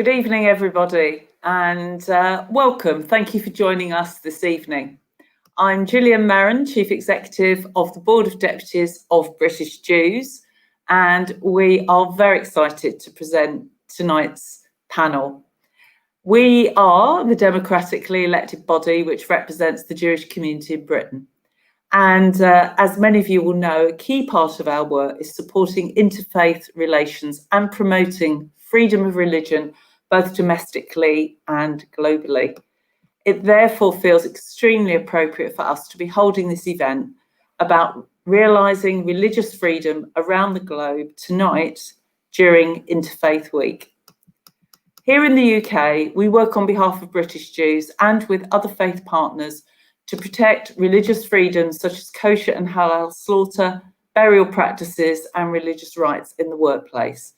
Good evening, everybody, and welcome. Thank you for joining us this evening. I'm Gillian Merron, Chief Executive of the Board of Deputies of British Jews, and we are very excited to present tonight's panel. We are the democratically elected body which represents the Jewish community in Britain. And as many of you will know, a key part of our work is supporting interfaith relations and promoting freedom of religion, both domestically and globally. It therefore feels extremely appropriate for us to be holding this event about realising religious freedom around the globe tonight during Interfaith Week. Here in the UK, we work on behalf of British Jews and with other faith partners to protect religious freedoms such as kosher and halal slaughter, burial practices, and religious rights in the workplace.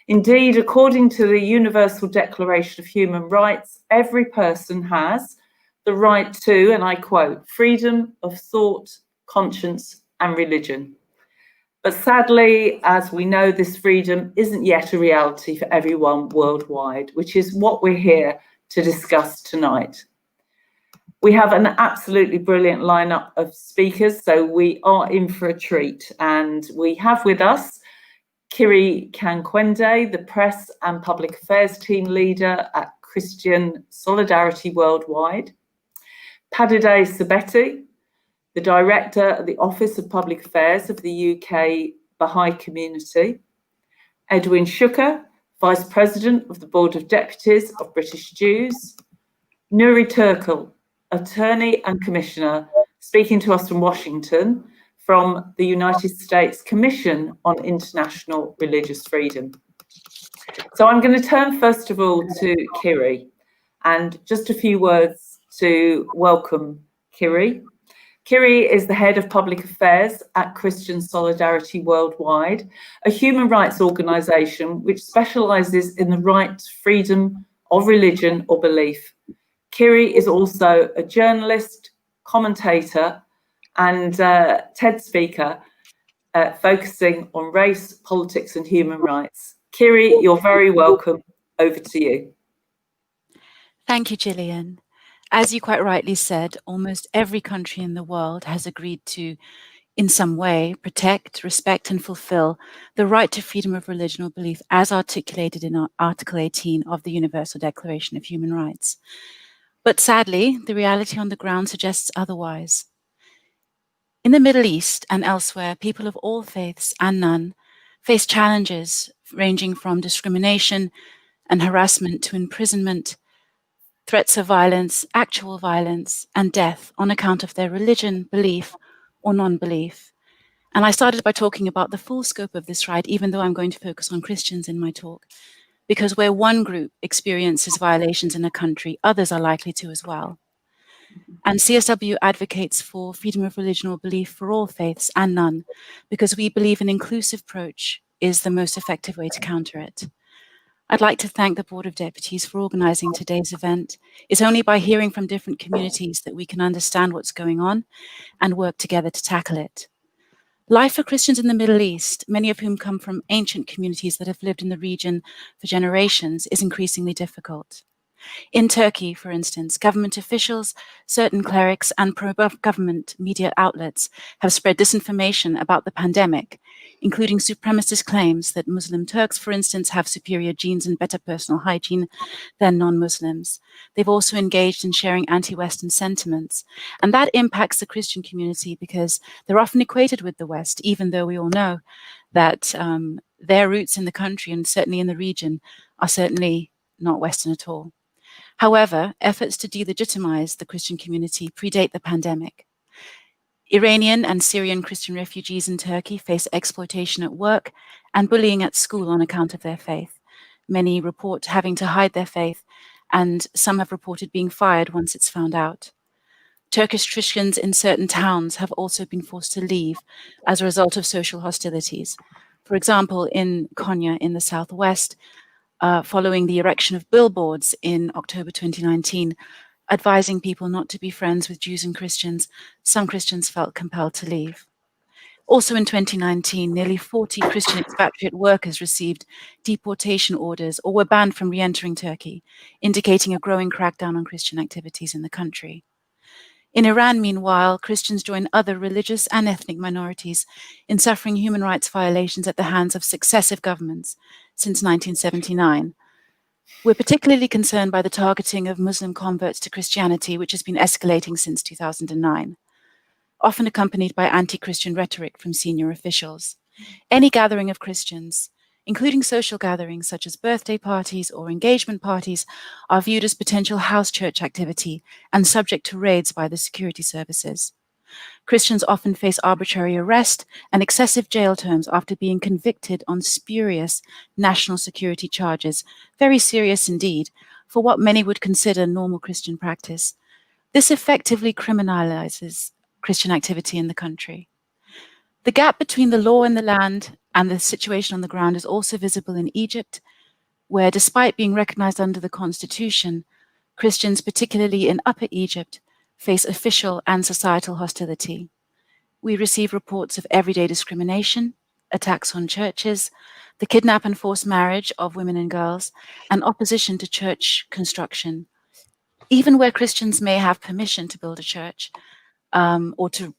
Indeed, according to the Universal Declaration of Human Rights, every person has the right to, and I quote, freedom of thought, conscience, and religion. But sadly, as we know, this freedom isn't yet a reality for everyone worldwide, which is what we're here to discuss tonight. We have an absolutely brilliant lineup of speakers, so we are in for a treat. And we have with us Kiri Kankwende, the Press and Public Affairs Team Leader at Christian Solidarity Worldwide, Padide Sabeti, the Director at the Office of Public Affairs of the UK Baha'i Community, Edwin Shuker, Vice President of the Board of Deputies of British Jews, Nuri Turkel, Attorney and Commissioner, speaking to us from Washington, from the United States Commission on International Religious Freedom. So I'm going to turn first of all to Kiri, and just a few words to welcome Kiri. Kiri is the Head of Public Affairs at Christian Solidarity Worldwide, a human rights organisation which specialises in the right to freedom of religion or belief. Kiri is also a journalist, commentator, and TED speaker focusing on race, politics, and human rights. Kiri, you're very welcome. Over to you. Thank you, Gillian. As you quite rightly said, almost every country in the world has agreed to, in some way, protect, respect, and fulfill the right to freedom of religion or belief as articulated in Article 18 of the Universal Declaration of Human Rights. But sadly, the reality on the ground suggests otherwise. In the Middle East and elsewhere, people of all faiths and none face challenges ranging from discrimination and harassment to imprisonment, threats of violence, actual violence, and death on account of their religion, belief, or non-belief. And I started by talking about the full scope of this right, even though I'm going to focus on Christians in my talk, because where one group experiences violations in a country, others are likely to as well. And CSW advocates for freedom of religion or belief for all faiths and none, because we believe an inclusive approach is the most effective way to counter it. I'd like to thank the Board of Deputies for organising today's event. It's only by hearing from different communities that we can understand what's going on and work together to tackle it. Life for Christians in the Middle East, many of whom come from ancient communities that have lived in the region for generations, is increasingly difficult. In Turkey, for instance, government officials, certain clerics, and pro-government media outlets have spread disinformation about the pandemic, including supremacist claims that Muslim Turks, for instance, have superior genes and better personal hygiene than non-Muslims. They've also engaged in sharing anti-Western sentiments, and that impacts the Christian community because they're often equated with the West, even though we all know that their roots in the country and certainly in the region are certainly not Western at all. However, efforts to delegitimize the Christian community predate the pandemic. Iranian and Syrian Christian refugees in Turkey face exploitation at work and bullying at school on account of their faith. Many report having to hide their faith, and some have reported being fired once it's found out. Turkish Christians in certain towns have also been forced to leave as a result of social hostilities. For example, in Konya in the southwest, following the erection of billboards in October 2019, advising people not to be friends with Jews and Christians, some Christians felt compelled to leave. Also in 2019, nearly 40 Christian expatriate workers received deportation orders or were banned from re-entering Turkey, indicating a growing crackdown on Christian activities in the country. In Iran, meanwhile, Christians join other religious and ethnic minorities in suffering human rights violations at the hands of successive governments since 1979. We're particularly concerned by the targeting of Muslim converts to Christianity, which has been escalating since 2009, often accompanied by anti-Christian rhetoric from senior officials. Any gathering of Christians, including social gatherings such as birthday parties or engagement parties, are viewed as potential house church activity and subject to raids by the security services. Christians often face arbitrary arrest and excessive jail terms after being convicted on spurious national security charges, very serious indeed, for what many would consider normal Christian practice. This effectively criminalizes Christian activity in the country. The gap between the law in the land and the situation on the ground is also visible in Egypt, where, despite being recognized under the constitution, Christians, particularly in Upper Egypt, face official and societal hostility. We receive reports of everyday discrimination, attacks on churches, the kidnap and forced marriage of women and girls, and opposition to church construction. Even where Christians may have permission to build a church or to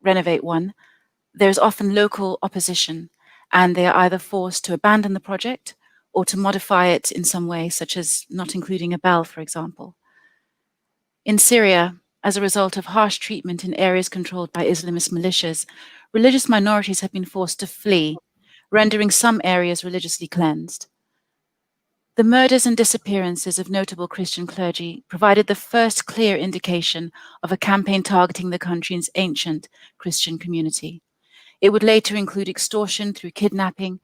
renovate one, there's often local opposition, and they are either forced to abandon the project or to modify it in some way, such as not including a bell, for example. In Syria, as a result of harsh treatment in areas controlled by Islamist militias, religious minorities have been forced to flee, rendering some areas religiously cleansed. The murders and disappearances of notable Christian clergy provided the first clear indication of a campaign targeting the country's ancient Christian community. It would later include extortion through kidnapping,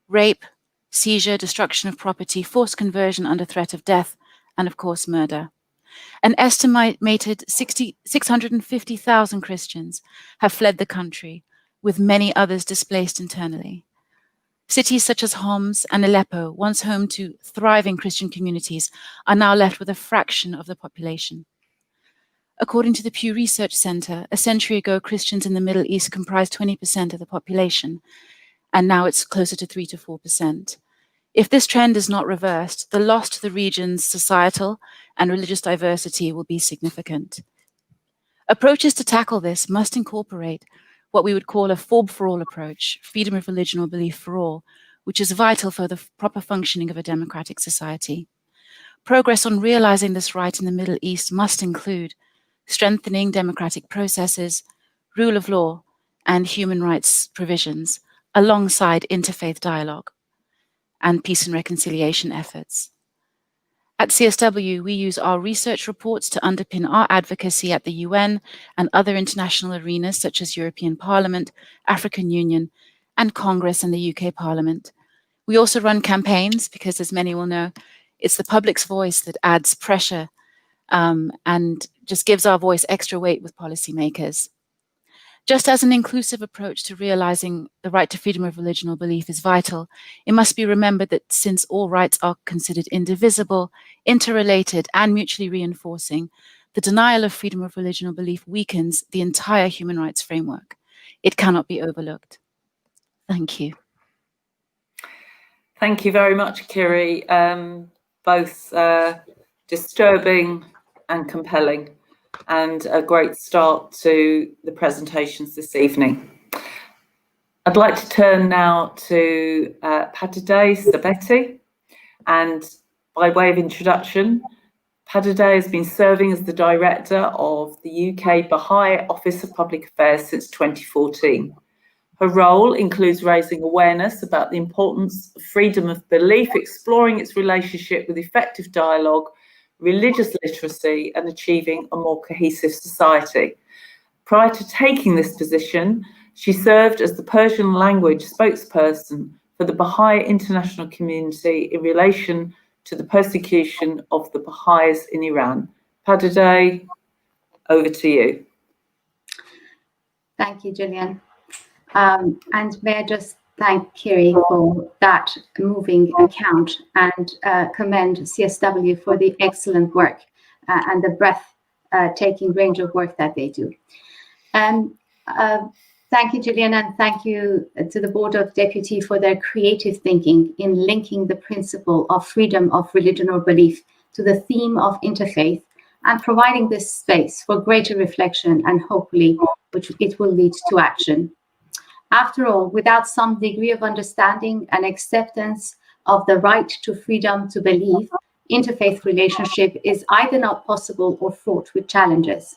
rape, seizure, destruction of property, forced conversion under threat of death, and of course, murder. An estimated 650,000 Christians have fled the country, with many others displaced internally. Cities such as Homs and Aleppo, once home to thriving Christian communities, are now left with a fraction of the population. According to the Pew Research Center, a century ago, Christians in the Middle East comprised 20% of the population, and now it's closer to 3 to 4%. If this trend is not reversed, the loss to the region's societal and religious diversity will be significant. Approaches to tackle this must incorporate what we would call a FORB-for-all approach, freedom of religion or belief for all, which is vital for the proper functioning of a democratic society. Progress on realizing this right in the Middle East must include strengthening democratic processes, rule of law, and human rights provisions, alongside interfaith dialogue and peace and reconciliation efforts. At CSW, we use our research reports to underpin our advocacy at the UN and other international arenas such as European Parliament, African Union, and Congress and the UK Parliament. We also run campaigns because, as many will know, it's the public's voice that adds pressure and just gives our voice extra weight with policymakers. Just as an inclusive approach to realizing the right to freedom of religion or belief is vital, it must be remembered that since all rights are considered indivisible, interrelated, and mutually reinforcing, the denial of freedom of religion or belief weakens the entire human rights framework. It cannot be overlooked. Thank you. Thank you very much, Kiri. Both disturbing and compelling, and a great start to the presentations this evening. I'd like to turn now to Padideh Sabeti, and by way of introduction, Padideh has been serving as the director of the UK Baha'i Office of Public Affairs since 2014. Her role includes raising awareness about the importance of freedom of belief, exploring its relationship with effective dialogue, religious literacy, and achieving a more cohesive society. Prior to taking this position, she served as the Persian language spokesperson for the Baha'i international community in relation to the persecution of the Baha'is in Iran. Padideh, over to you. Thank you, Gillian. And may I just thank Kiri for that moving account and commend CSW for the excellent work and the breathtaking range of work that they do. Thank you, Gillian, and thank you to the Board of Deputies for their creative thinking in linking the principle of freedom of religion or belief to the theme of interfaith and providing this space for greater reflection and hopefully which it will lead to action. After all, without some degree of understanding and acceptance of the right to freedom to believe, interfaith relationship is either not possible or fraught with challenges.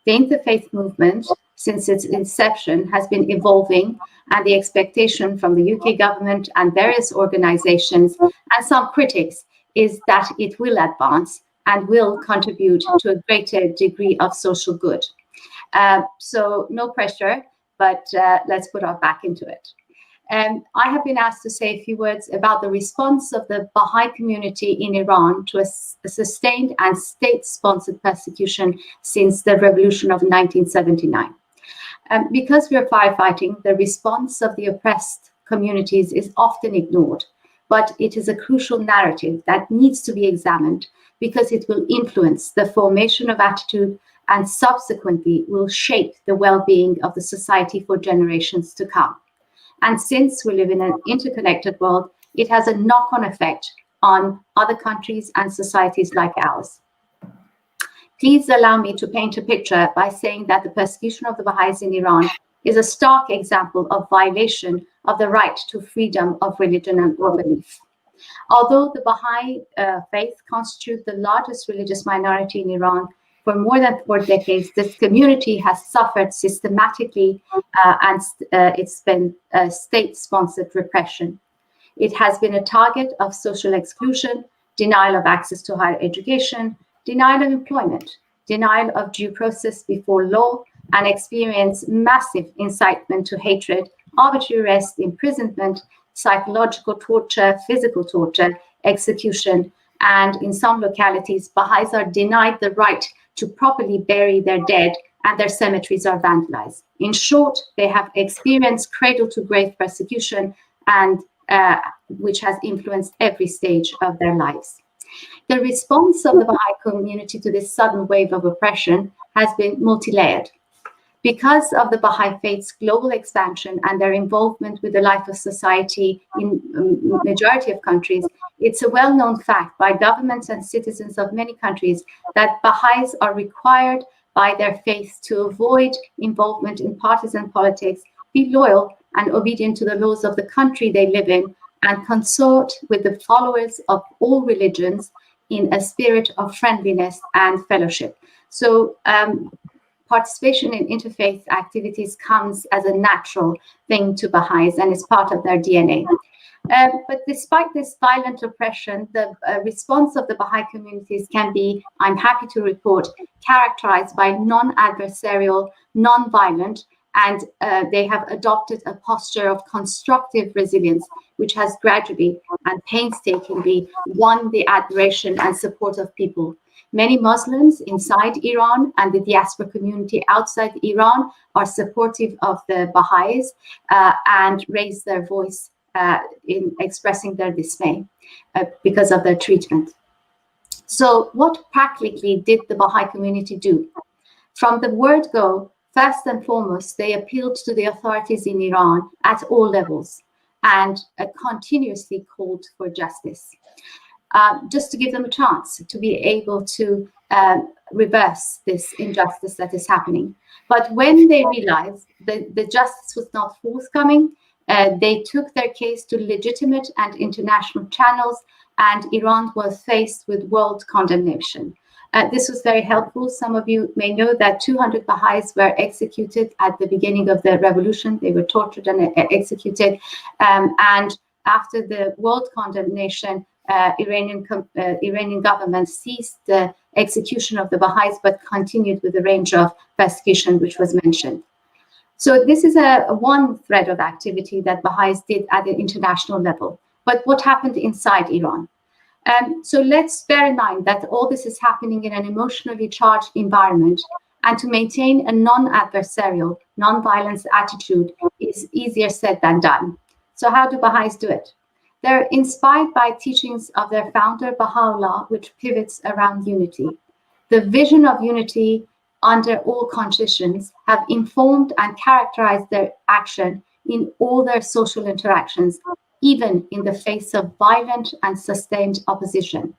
The interfaith movement, since its inception, has been evolving, and the expectation from the UK government and various organizations and some critics is that it will advance and will contribute to a greater degree of social good. So no pressure, but let's put our back into it. I have been asked to say a few words about the response of the Baha'i community in Iran to a sustained and state-sponsored persecution since the revolution of 1979. Because we are firefighting, the response of the oppressed communities is often ignored, but it is a crucial narrative that needs to be examined because it will influence the formation of attitude and subsequently will shape the well-being of the society for generations to come. And since we live in an interconnected world, it has a knock-on effect on other countries and societies like ours. Please allow me to paint a picture by saying that the persecution of the Baha'is in Iran is a stark example of violation of the right to freedom of religion and or belief. Although the Baha'i faith constitutes the largest religious minority in Iran, for more than 4 decades, this community has suffered systematically and it's been state-sponsored repression. It has been a target of social exclusion, denial of access to higher education, denial of employment, denial of due process before law, and experienced massive incitement to hatred, arbitrary arrest, imprisonment, psychological torture, physical torture, execution, and in some localities, Baha'is are denied the right to properly bury their dead and their cemeteries are vandalized. In short, they have experienced cradle-to-grave persecution and which has influenced every stage of their lives. The response of the Baha'i community to this sudden wave of oppression has been multi-layered. Because of the Baha'i faith's global expansion and their involvement with the life of society in majority of countries, it's a well-known fact by governments and citizens of many countries that Baha'is are required by their faith to avoid involvement in partisan politics, be loyal and obedient to the laws of the country they live in, and consort with the followers of all religions in a spirit of friendliness and fellowship. So participation in interfaith activities comes as a natural thing to Baha'is and is part of their DNA. But despite this violent oppression, the response of the Baha'i communities can be, I'm happy to report, characterized by non-adversarial, non-violent, and they have adopted a posture of constructive resilience, which has gradually and painstakingly won the admiration and support of people. Many Muslims inside Iran and the diaspora community outside Iran are supportive of the Baha'is and raise their voice in expressing their dismay because of their treatment. So what practically did the Baha'i community do? From the word go, first and foremost, they appealed to the authorities in Iran at all levels and continuously called for justice. Just to give them a chance to be able to reverse this injustice that is happening. But when they realized that the justice was not forthcoming, they took their case to legitimate and international channels, and Iran was faced with world condemnation. This was very helpful. Some of you may know that 200 Baha'is were executed at the beginning of the revolution. They were tortured and executed. And after the world condemnation, Iranian government ceased the execution of the Baha'is, but continued with the range of persecution which was mentioned. So this is one thread of activity that Baha'is did at the international level. But what happened inside Iran? So let's bear in mind that all this is happening in an emotionally charged environment, and to maintain a non-adversarial, non-violence attitude is easier said than done. So how do Baha'is do it? They're inspired by teachings of their founder, Baha'u'llah, which pivots around unity. The vision of unity under all conditions have informed and characterized their action in all their social interactions, even in the face of violent and sustained opposition.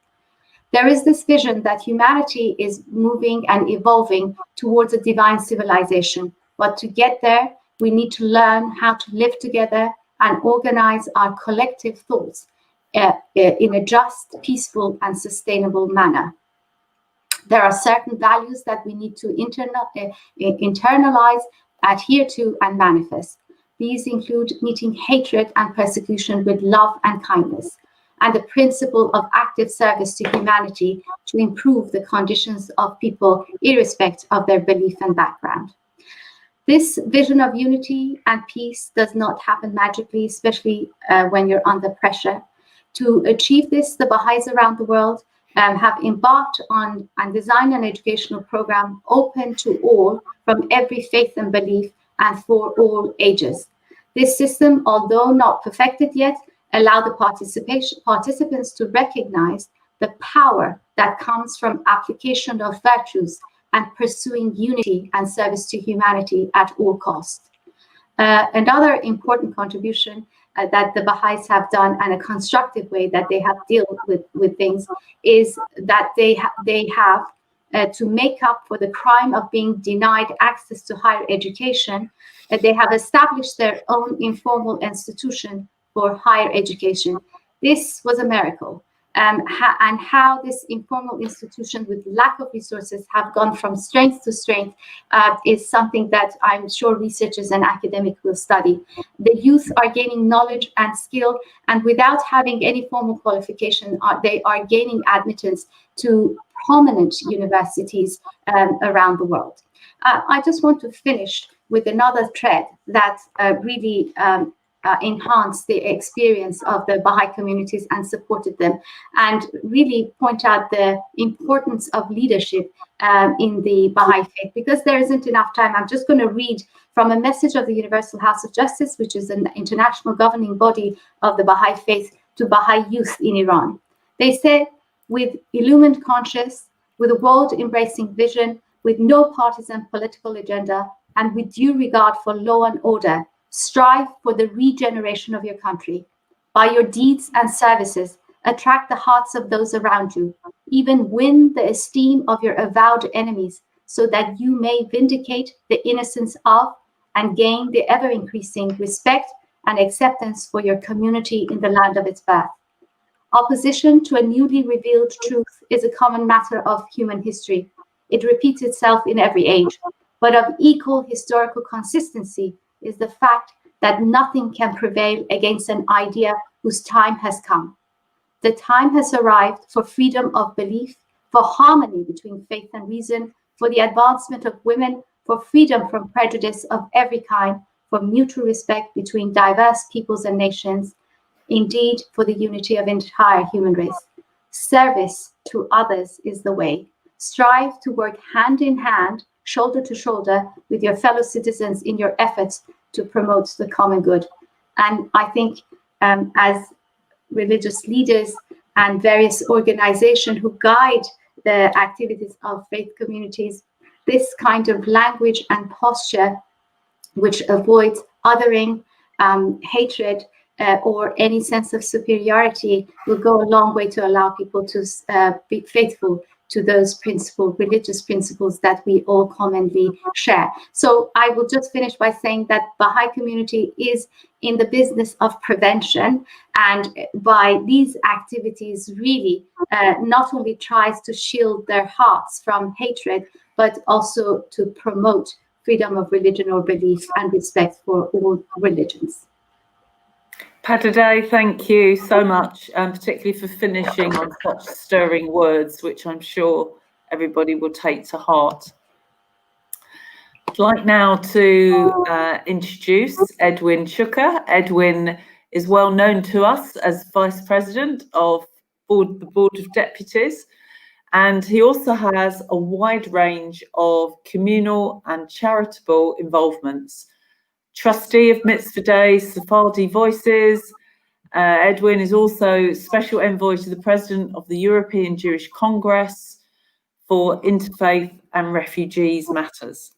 There is this vision that humanity is moving and evolving towards a divine civilization, but to get there, we need to learn how to live together and organize our collective thoughts in a just, peaceful, and sustainable manner. There are certain values that we need to internalize, adhere to, and manifest. These include meeting hatred and persecution with love and kindness, and the principle of active service to humanity to improve the conditions of people irrespective of their belief and background. This vision of unity and peace does not happen magically, especially when you're under pressure. To achieve this, the Baha'is around the world have embarked on and designed an educational program open to all from every faith and belief and for all ages. This system, although not perfected yet, allows the participants to recognize the power that comes from application of virtues and pursuing unity and service to humanity at all costs. Another important contribution that the Baha'is have done, and a constructive way that they have dealt with things, is that they have to make up for the crime of being denied access to higher education, they have established their own informal institution for higher education. This was a miracle. And how this informal institution with lack of resources have gone from strength to strength is something that I'm sure researchers and academics will study. The youth are gaining knowledge and skill, and without having any formal qualification, they are gaining admittance to prominent universities around the world. I just want to finish with another thread that really enhance the experience of the Baha'i communities and supported them, and really point out the importance of leadership in the Baha'i faith. Because there isn't enough time, I'm just going to read from a message of the Universal House of Justice, which is an international governing body of the Baha'i faith, to Baha'i youth in Iran. They said, with illumined conscience, with a world-embracing vision, with no partisan political agenda, and with due regard for law and order, strive for the regeneration of your country. By your deeds and services, attract the hearts of those around you, even win the esteem of your avowed enemies, so that you may vindicate the innocence of and gain the ever-increasing respect and acceptance for your community in the land of its birth. Opposition to a newly revealed truth is a common matter of human history. It repeats itself in every age, but of equal historical consistency is the fact that nothing can prevail against an idea whose time has come. The time has arrived for freedom of belief, for harmony between faith and reason, for the advancement of women, for freedom from prejudice of every kind, for mutual respect between diverse peoples and nations, indeed for the unity of entire human race. Service to others is the way. Strive to work hand in hand, shoulder to shoulder with your fellow citizens in your efforts to promote the common good. And I think as religious leaders and various organizations who guide the activities of faith communities, this kind of language and posture, which avoids othering, hatred, or any sense of superiority, will go a long way to allow people to be faithful to those principles, religious principles that we all commonly share. So I will just finish by saying that Baha'i community is in the business of prevention, and by these activities really not only tries to shield their hearts from hatred, but also to promote freedom of religion or belief and respect for all religions. Pataday, thank you so much, particularly for finishing on such stirring words, which I'm sure everybody will take to heart. I'd like now to introduce Edwin Chuka. Edwin is well known to us as Vice President of the Board of Deputies, and he also has a wide range of communal and charitable involvements. Trustee of Mitzvah Day Sephardi Voices. Edwin is also Special Envoy to the President of the European Jewish Congress, for interfaith and refugees matters.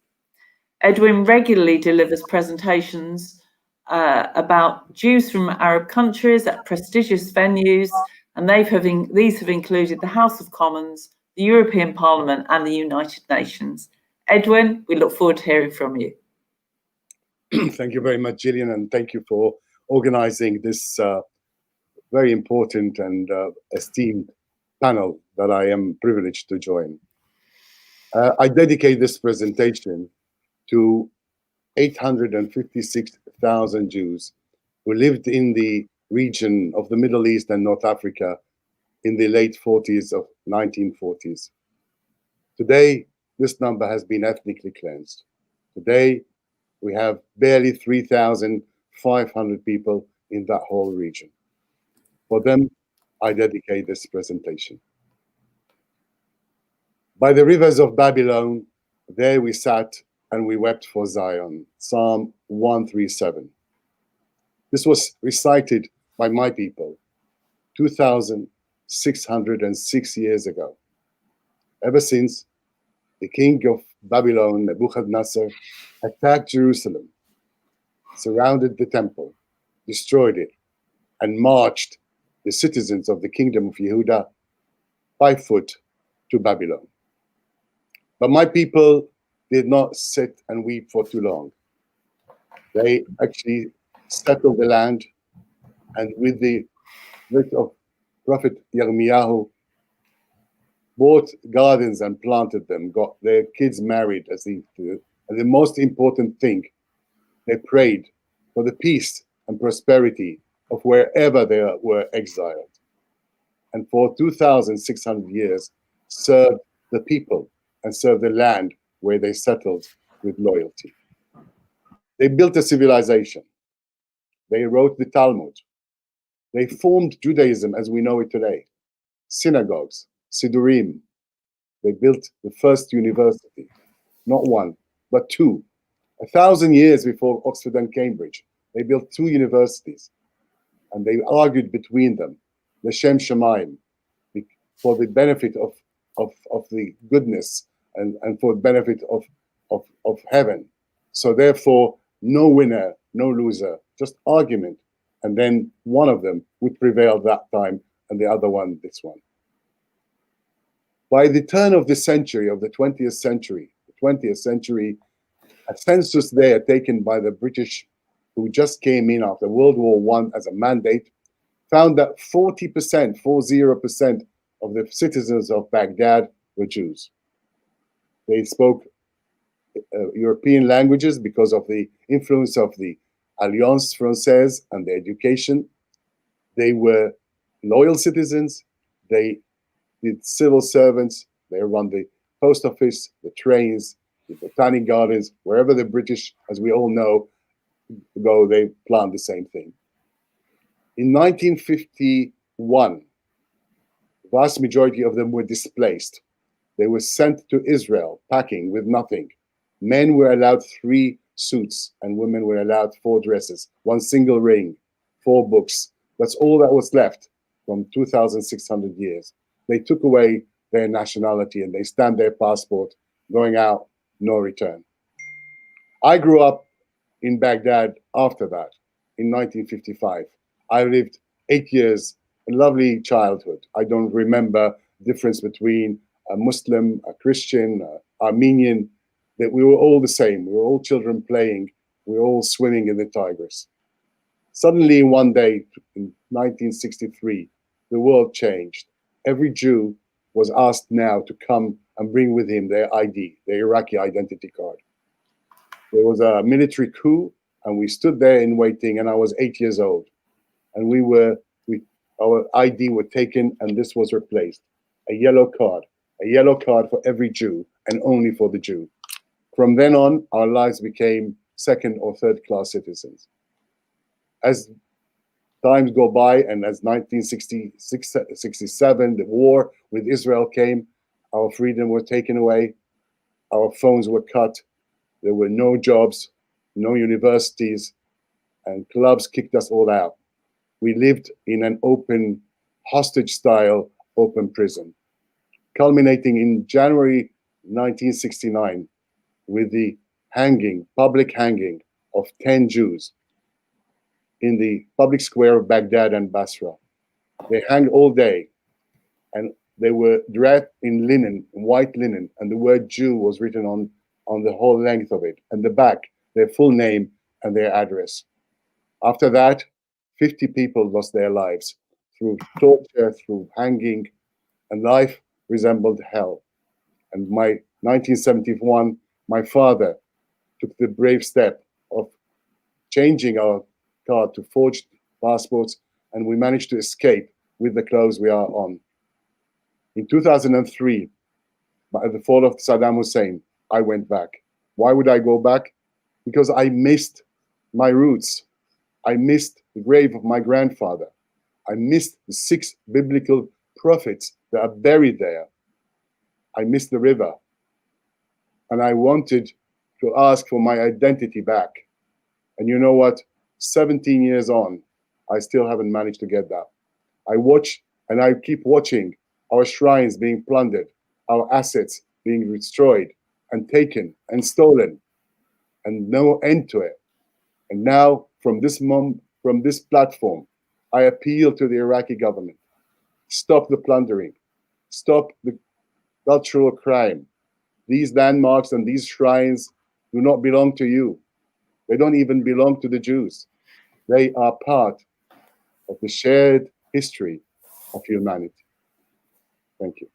Edwin regularly delivers presentations about Jews from Arab countries at prestigious venues, and these have included the House of Commons, the European Parliament, and the United Nations. Edwin, we look forward to hearing from you. Thank you very much, Gillian, and thank you for organizing this very important and esteemed panel that I am privileged to join. I dedicate this presentation to 856,000 Jews who lived in the region of the Middle East and North Africa in the late 40s of 1940s. Today, this number has been ethnically cleansed. Today, we have barely 3,500 people in that whole region. For them, I dedicate this presentation. By the rivers of Babylon, there we sat and we wept for Zion, Psalm 137. This was recited by my people 2,606 years ago. Ever since, the king of Babylon, Nebuchadnezzar, attacked Jerusalem, surrounded the temple, destroyed it, and marched the citizens of the kingdom of Yehuda by foot to Babylon. But my people did not sit and weep for too long. They actually settled the land, and with the writ of Prophet Yirmiyahu, bought gardens and planted them, got their kids married, as they do. And the most important thing, they prayed for the peace and prosperity of wherever they were exiled. And for 2,600 years, served the people and served the land where they settled with loyalty. They built a civilization. They wrote the Talmud. They formed Judaism as we know it today. Synagogues, Sidurim. They built the first university, not one, but two. 1,000 years before Oxford and Cambridge, they built two universities, and they argued between them, L'Shem Shamayim, for the benefit of the goodness and for the benefit of heaven. So therefore, no winner, no loser, just argument. And then one of them would prevail that time, and the other one, this one. By the turn of the century, of the 20th century, a census there taken by the British, who just came in after World War I as a mandate, found that 40% of the citizens of Baghdad were Jews. They spoke European languages because of the influence of the Alliance Française and the education. They were loyal citizens. They did civil servants. They run the post office, the trains, the botanic gardens, wherever the British, as we all know, go, they planned the same thing. In 1951, the vast majority of them were displaced. They were sent to Israel, packing with nothing. Men were allowed 3 suits, and women were allowed 4 dresses, 1 single ring, 4 books. That's all that was left from 2,600 years. They took away their nationality and they stamped their passport, going out, no return. I grew up in Baghdad after that, in 1955. I lived 8 years, a lovely childhood. I don't remember the difference between a Muslim, a Christian, Armenian, that we were all the same. We were all children playing. We were all swimming in the Tigris. Suddenly, one day in 1963, the world changed. Every Jew was asked now to come and bring with him their ID, their Iraqi identity card. There was a military coup, and we stood there in waiting, and I was 8 years old. And our ID were taken, and this was replaced. A yellow card for every Jew, and only for the Jew. From then on, our lives became second or third class citizens. As times go by, and as 1967, the war with Israel came, our freedom was taken away, our phones were cut, there were no jobs, no universities, and clubs kicked us all out. We lived in an open, hostage-style open prison. culminating in January 1969 with the public hanging of 10 Jews in the public square of Baghdad and Basra. They hanged all day, and they were dressed in linen, white linen, and the word Jew was written on the whole length of it, and the back, their full name and their address. After that, 50 people lost their lives through torture, through hanging, and life resembled hell. And 1971, my father took the brave step of changing our card to forged passports, and we managed to escape with the clothes we are on. In 2003, by the fall of Saddam Hussein, I went back. Why would I go back? Because I missed my roots. I missed the grave of my grandfather. I missed the 6 biblical prophets that are buried there. I missed the river. And I wanted to ask for my identity back. And you know what? 17 years on, I still haven't managed to get that. I watch and I keep watching our shrines being plundered, our assets being destroyed and taken and stolen, and no end to it. And now, from this platform, I appeal to the Iraqi government: stop the plundering, stop the cultural crime. These landmarks and these shrines do not belong to you. They don't even belong to the Jews. They are part of the shared history of humanity. Thank you.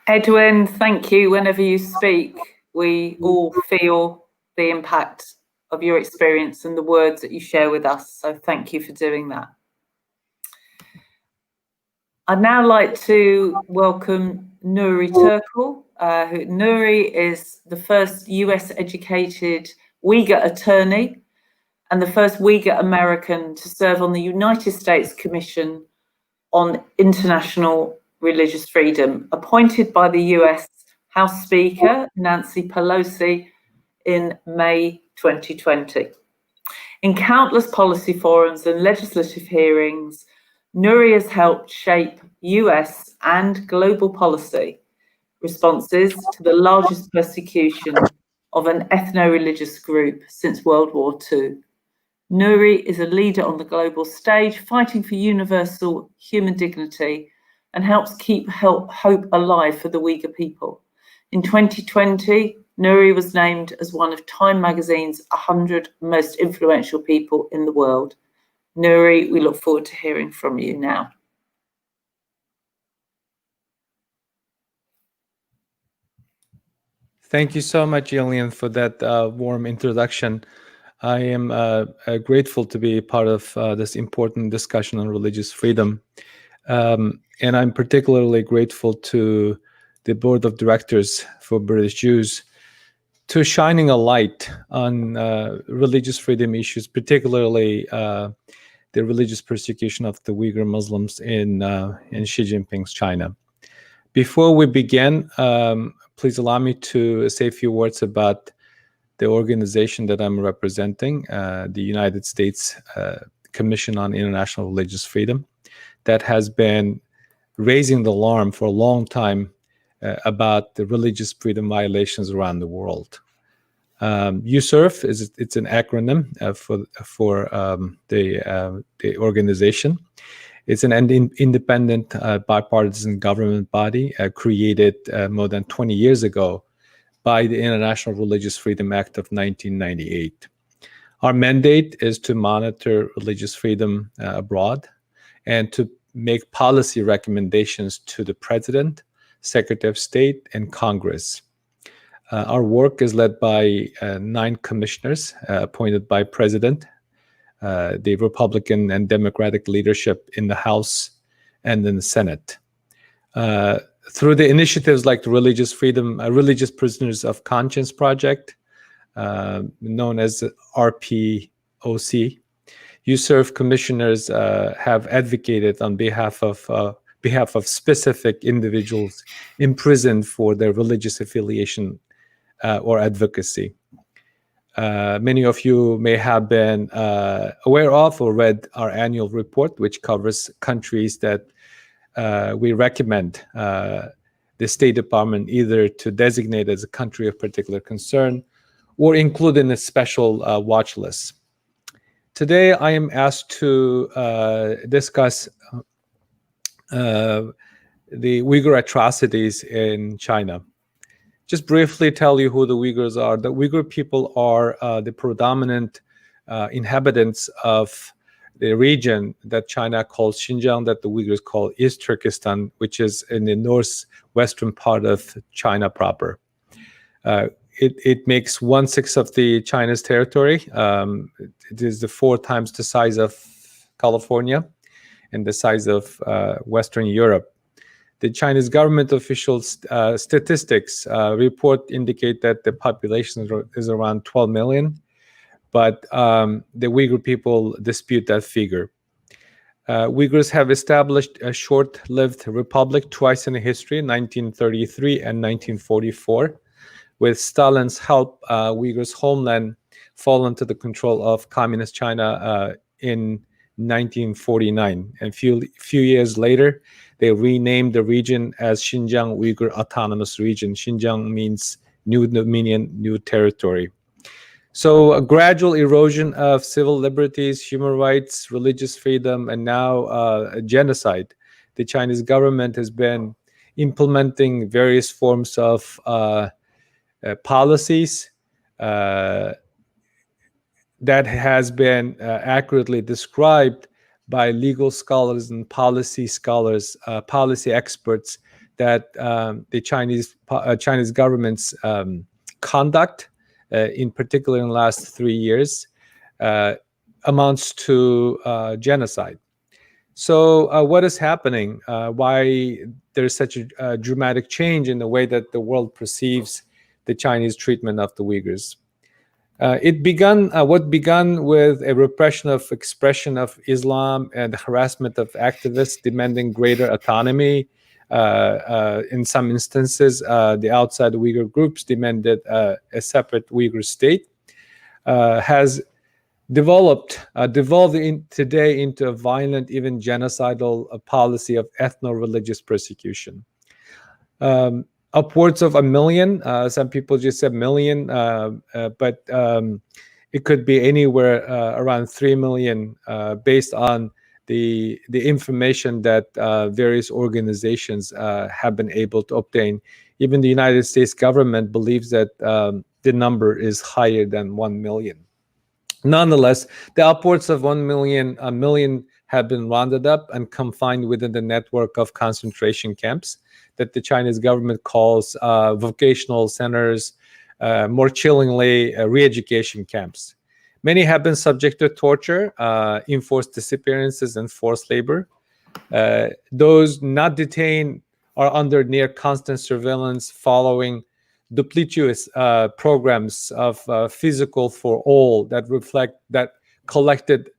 Edwin, thank you. Whenever you speak, we all feel the impact of your experience and the words that you share with us. So thank you for doing that. I'd now like to welcome Nuri Turkal. Nuri is the first US-educated Uyghur attorney and the first Uyghur American to serve on the United States Commission on International Religious Freedom, appointed by the US House Speaker Nancy Pelosi in May 2020. In countless policy forums and legislative hearings, Nuri has helped shape US and global policy responses to the largest persecution of an ethno-religious group since World War II. Nuri is a leader on the global stage, fighting for universal human dignity, and helps keep hope alive for the Uyghur people. In 2020, Nuri was named as one of Time magazine's 100 most influential people in the world. Nuri, we look forward to hearing from you now. Thank you so much, Gillian, for that warm introduction. I am grateful to be part of this important discussion on religious freedom. And I'm particularly grateful to the board of directors for British Jews to shining a light on religious freedom issues, particularly the religious persecution of the Uyghur Muslims in Xi Jinping's China. Before we begin, please allow me to say a few words about the organization that I'm representing, the United States Commission on International Religious Freedom, that has been raising the alarm for a long time about the religious freedom violations around the world. USCIRF it's an acronym for the organization. It's an independent bipartisan government body created more than 20 years ago by the International Religious Freedom Act of 1998. Our mandate is to monitor religious freedom abroad and to make policy recommendations to the President, Secretary of State, and Congress. Our work is led by 9 commissioners appointed by President, the Republican and Democratic leadership in the House and in the Senate. Through the initiatives like the Religious Prisoners of Conscience Project, known as RPOC, USCIRF commissioners have advocated on behalf of specific individuals imprisoned for their religious affiliation or advocacy. Many of you may have been aware of or read our annual report, which covers countries that we recommend the State Department either to designate as a country of particular concern or include in a special watch list. Today, I am asked to discuss the Uyghur atrocities in China. Just briefly tell you who the Uyghurs are. The Uyghur people are the predominant inhabitants of the region that China calls Xinjiang, that the Uyghurs call East Turkestan, which is in the northwestern part of China proper. It makes 1/6 of the China's territory. It is 4 times the size of California and the size of Western Europe. The Chinese government officials' statistics report indicate that the population is around 12 million. But the Uyghur people dispute that figure. Uyghurs have established a short-lived republic twice in history, 1933 and 1944. With Stalin's help, Uyghurs' homeland fell into the control of Communist China in 1949. And few years later, they renamed the region as Xinjiang Uyghur Autonomous Region. Xinjiang means new dominion, new territory. So a gradual erosion of civil liberties, human rights, religious freedom, and now a genocide. The Chinese government has been implementing various forms of policies that has been accurately described by legal scholars and policy scholars, policy experts, that the Chinese government's conduct, in particular in the last 3 years, amounts to genocide. So what is happening? Why there's such a dramatic change in the way that the world perceives the Chinese treatment of the Uyghurs? What began with a repression of expression of Islam and harassment of activists demanding greater autonomy. In some instances, the outside Uyghur groups demanded a separate Uyghur state, has devolved today into a violent, even genocidal policy of ethno-religious persecution. Upwards of 1 million, some people just said million, but it could be anywhere around 3 million based on the information that various organizations have been able to obtain. Even the United States government believes that the number is higher than 1 million. Nonetheless, the upwards of 1 million have been rounded up and confined within the network of concentration camps that the Chinese government calls vocational centers, more chillingly, re-education camps. Many have been subject to torture, enforced disappearances, and forced labor. Those not detained are under near constant surveillance following duplicitous programs of physical for all that collected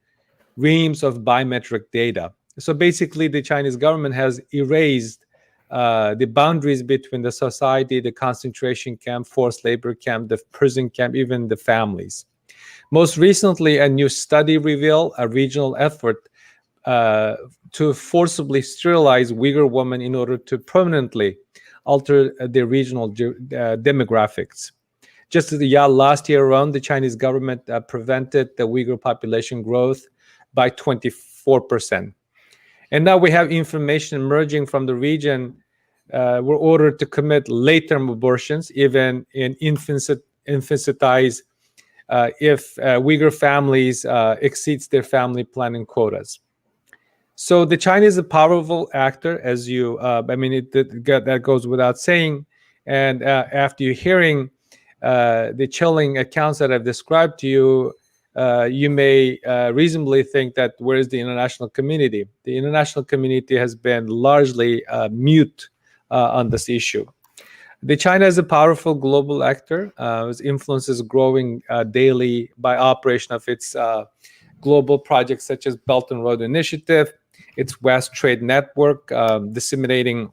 reams of biometric data. So basically, the Chinese government has erased the boundaries between the society, the concentration camp, forced labor camp, the prison camp, even the families. Most recently, a new study revealed a regional effort to forcibly sterilize Uyghur women in order to permanently alter their regional demographics. Just last year around, the Chinese government prevented the Uyghur population growth by 24%. And now we have information emerging from the region. We're ordered to commit late-term abortions, even in infanticides, if Uyghur families exceeds their family planning quotas. So the China is a powerful actor, as that goes without saying. And after you hearing the chilling accounts that I've described to you, you may reasonably think that where is the international community? The international community has been largely mute on this issue. The China is a powerful global actor. Its influence is growing daily by operation of its global projects such as Belt and Road Initiative, its West Trade Network, disseminating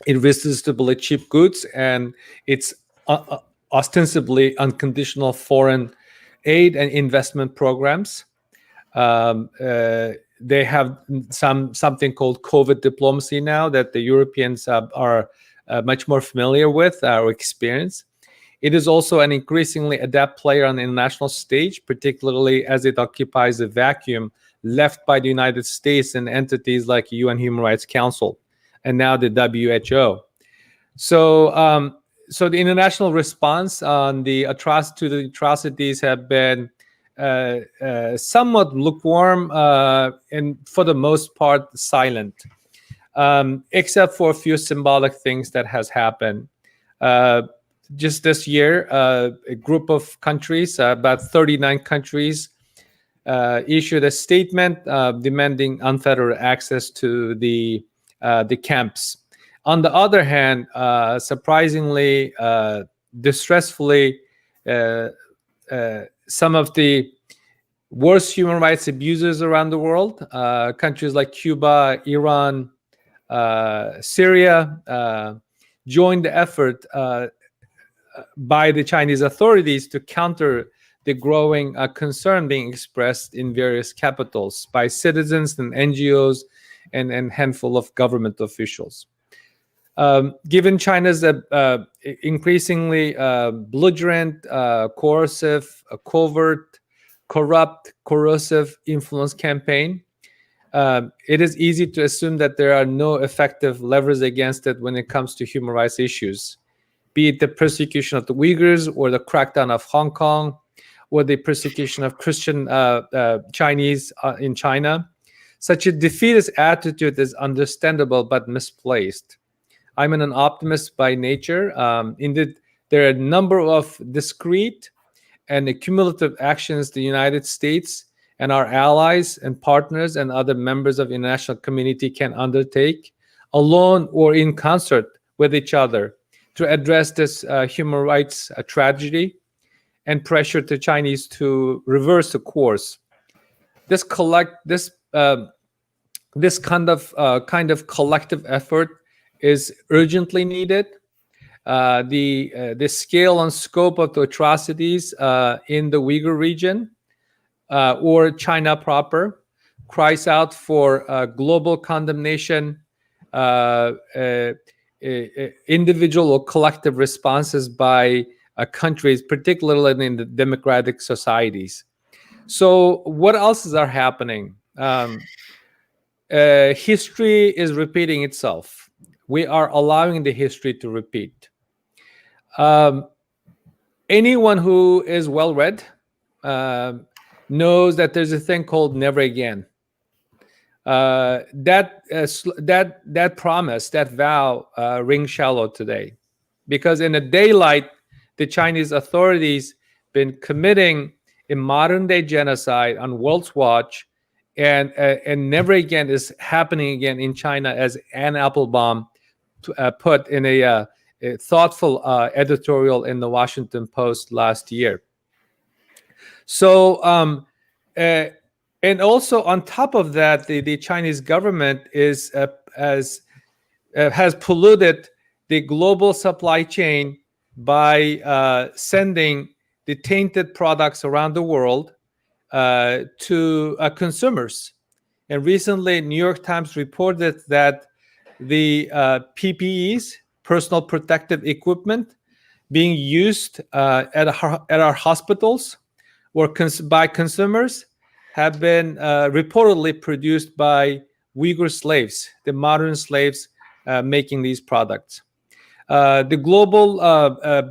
irresistibly cheap goods, and its ostensibly unconditional foreign aid and investment programs. they have something called COVID diplomacy now that the Europeans are much more familiar with or experience. It is also an increasingly adept player on the international stage, particularly as it occupies a vacuum left by the United States and entities like UN Human Rights Council and now the WHO. So, so the international response on the atrocities have been somewhat lukewarm and for the most part silent, except for a few symbolic things that has happened. Just this year, a group of countries, about 39 countries, issued a statement demanding unfettered access to the camps. On the other hand, surprisingly, distressfully, some of the worst human rights abusers around the world, countries like Cuba, Iran, Syria, joined the effort by the Chinese authorities to counter the growing concern being expressed in various capitals by citizens and NGOs and handful of government officials. Given China's increasingly belligerent, coercive, covert, corrupt, corrosive influence campaign, it is easy to assume that there are no effective levers against it when it comes to human rights issues, be it the persecution of the Uyghurs or the crackdown of Hong Kong or the persecution of Christian Chinese in China. Such a defeatist attitude is understandable but misplaced. I'm an optimist by nature. Indeed, there are a number of discrete and cumulative actions the United States and our allies and partners and other members of the international community can undertake, alone or in concert with each other, to address this human rights tragedy and pressure the Chinese to reverse the course. This kind of collective effort is urgently needed. The scale and scope of the atrocities in the Uyghur region or China proper cries out for global condemnation, individual or collective responses by countries, particularly in the democratic societies. So what else is happening? History is repeating itself. We are allowing the history to repeat. Anyone who is well-read knows that there's a thing called never again. That promise, that vow, rings shallow today, because in the daylight, the Chinese authorities been committing a modern-day genocide on world's watch, and never again is happening again in China, as Anne Applebaum put in a thoughtful editorial in the Washington Post last year. So, and also on top of that, the Chinese government has polluted the global supply chain by sending the tainted products around the world to consumers. And recently, New York Times reported that the PPEs, personal protective equipment, being used at our hospitals or by consumers have been reportedly produced by Uyghur slaves, the modern slaves making these products. The global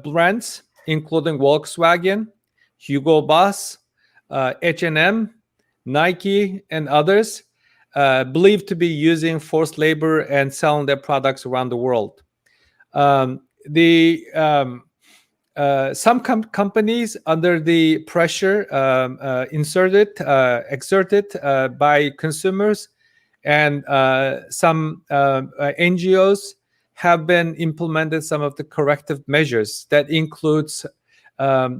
brands, including Volkswagen, Hugo Boss, H&M, Nike, and others, believed to be using forced labor and selling their products around the world. Some companies, under the pressure exerted by consumers, and some NGOs have been implemented some of the corrective measures that includes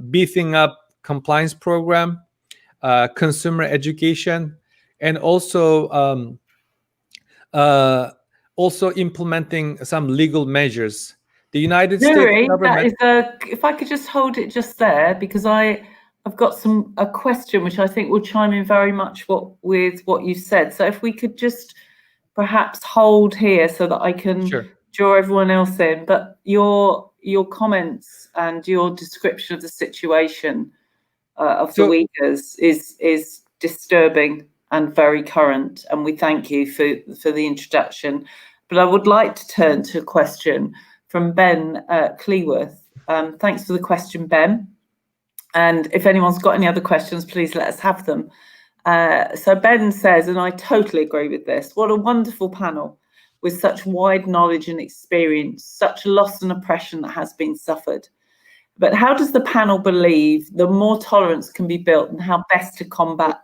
beefing up compliance program, consumer education, and also implementing some legal measures. The United States government. If I could just hold it just there, because I I've got a question which I think will chime in very much with what you said. So if we could just perhaps hold here so that I can draw everyone else in. But your comments and your description of the situation of the Uyghurs is disturbing and very current, and we thank you for the introduction. But I would like to turn to a question from Ben Cleworth. Thanks for the question, Ben. And if anyone's got any other questions, please let us have them. So Ben says, and I totally agree with this, what a wonderful panel with such wide knowledge and experience, such loss and oppression that has been suffered. But how does the panel believe the more tolerance can be built and how best to combat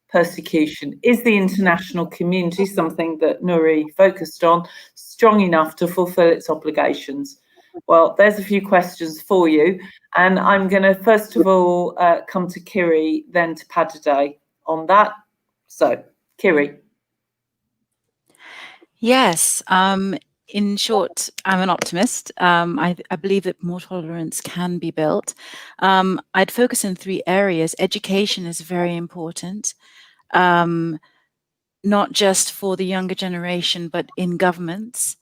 persecution? Is the international community, something that Nuri focused on, strong enough to fulfill its obligations? Well, there's a few questions for you. And I'm going to, first of all, come to Kiri, then to Padade on that. So, Kiri. Yes. In short, I'm an optimist. I believe that more tolerance can be built. I'd focus in 3 areas. Education is very important, not just for the younger generation, but in governments,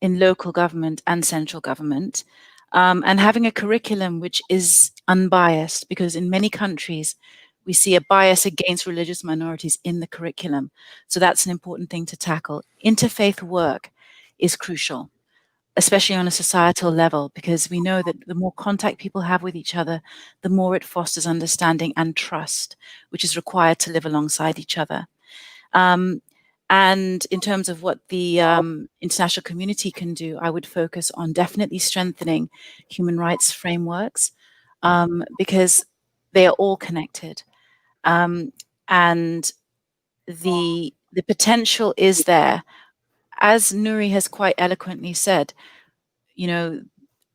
in local government and central government, and having a curriculum which is unbiased, because in many countries, we see a bias against religious minorities in the curriculum. So that's an important thing to tackle. Interfaith work is crucial, especially on a societal level, because we know that the more contact people have with each other, the more it fosters understanding and trust, which is required to live alongside each other. And in terms of what the international community can do, I would focus on definitely strengthening human rights frameworks, because they are all connected. And the potential is there. As Nuri has quite eloquently said, you know,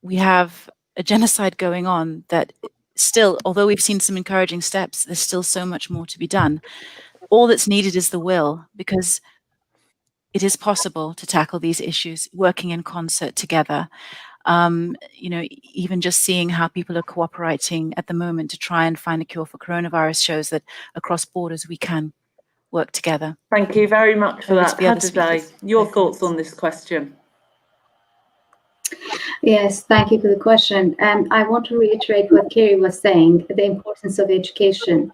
we have a genocide going on that still, although we've seen some encouraging steps, there's still so much more to be done. All that's needed is the will, because it is possible to tackle these issues working in concert together. You know, even just seeing how people are cooperating at the moment to try and find a cure for coronavirus shows that across borders we can work together. Thank you very much for that. Padade, your thoughts on this question? Yes, thank you for the question. I want to reiterate what Kiri was saying, the importance of education.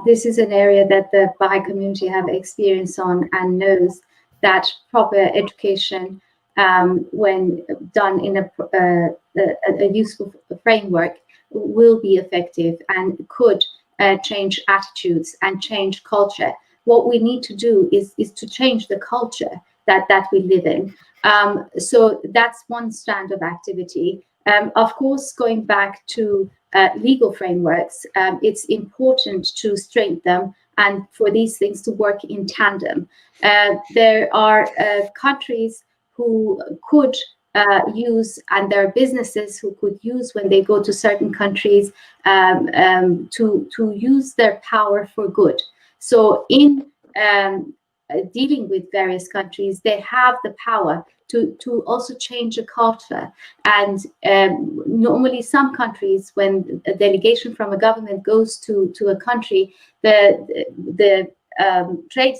This is an area that the Baha'i community have experience on and knows that proper education, when done in a useful framework, will be effective and could change attitudes and change culture. What we need to do is to change the culture that we live in. So that's one strand of activity. Of course, going back to legal frameworks, it's important to strengthen them and for these things to work in tandem. There are countries who could use, and there are businesses who could use when they go to certain countries to use their power for good. So in dealing with various countries, they have the power to also change a culture. And normally some countries, when a delegation from a government goes to a country, the trade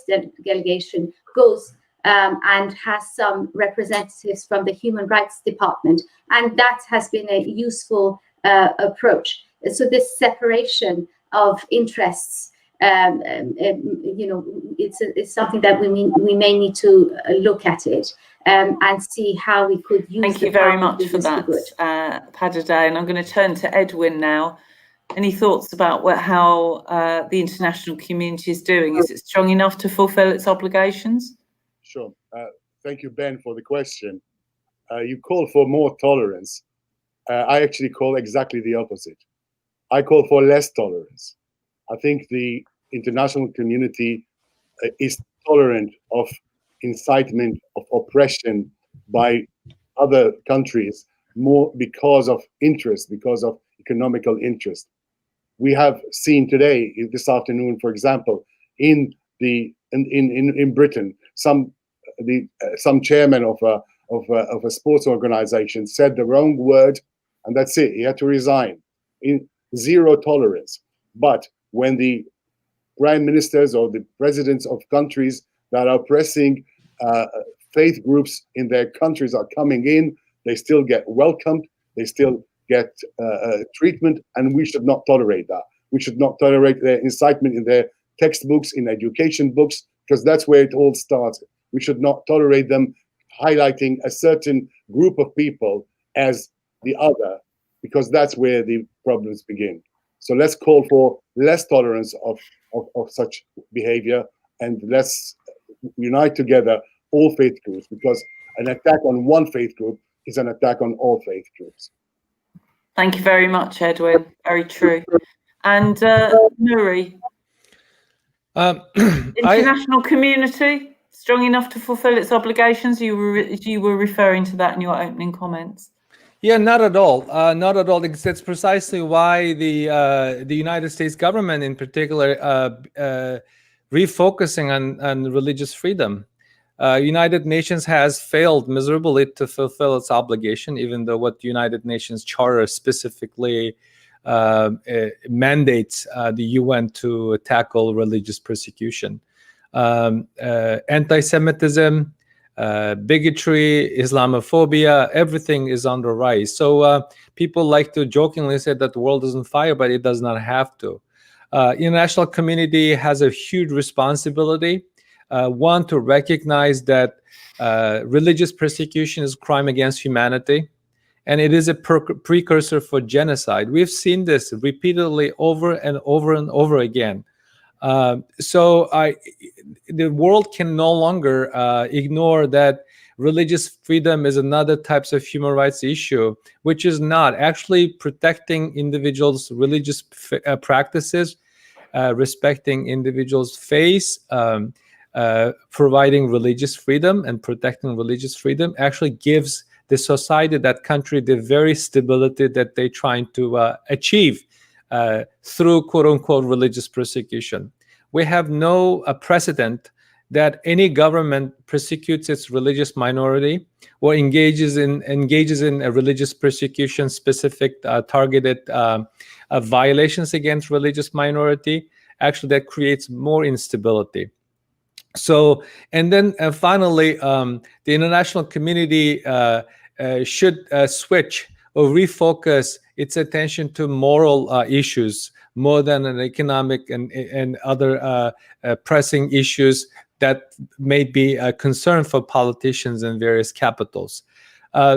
delegation goes and has some representatives from the Human Rights Department. And that has been a useful approach. So this separation of interests, you know, it's something that we may need to look at it and see how we could use. Thank you very much for that, Padade. And I'm going to turn to Edwin now. Any thoughts about how the international community is doing? Is it strong enough to fulfill its obligations? Sure. Thank you, Ben, for the question. You call for more tolerance. I actually call exactly the opposite. I call for less tolerance. I think the international community is tolerant of incitement, of oppression by other countries more because of interest, because of economical interest. We have seen today, this afternoon, for example, in Britain, some chairman of a sports organization said the wrong word, and that's it. He had to resign. In zero tolerance. But when the prime ministers or the presidents of countries that are oppressing faith groups in their countries are coming in, they still get welcomed, they still get treatment, and we should not tolerate that. We should not tolerate their incitement in their textbooks, in education books, because that's where it all started. We should not tolerate them highlighting a certain group of people as the other, because that's where the problems begin. So let's call for less tolerance of such behavior, and let's unite together all faith groups, because an attack on one faith group is an attack on all faith groups. Thank you very much, Edwin. Very true. And Nuri, international community strong enough to fulfill its obligations? You were referring to that in your opening comments. Yeah, not at all. Not at all. That's precisely why the United States government, in particular, refocusing on religious freedom. United Nations has failed miserably to fulfill its obligation, even though what the United Nations Charter specifically mandates the UN to tackle religious persecution. Anti-Semitism, bigotry, Islamophobia, everything is on the rise. So people like to jokingly say that the world is on fire, but it does not have to. International community has a huge responsibility. One, to recognize that religious persecution is a crime against humanity, and it is a precursor for genocide. We've seen this repeatedly over and over and over again. So the world can no longer ignore that religious freedom is another type of human rights issue, which is not actually protecting individuals' religious practices, respecting individuals' faith, providing religious freedom and protecting religious freedom actually gives the society, that country, the very stability that they're trying to achieve through quote-unquote religious persecution. We have no precedent that any government persecutes its religious minority or engages in a religious persecution, specific targeted violations against religious minority. Actually, that creates more instability. So, and then finally, the international community should switch or refocus its attention to moral issues more than an economic and other pressing issues that may be a concern for politicians in various capitals.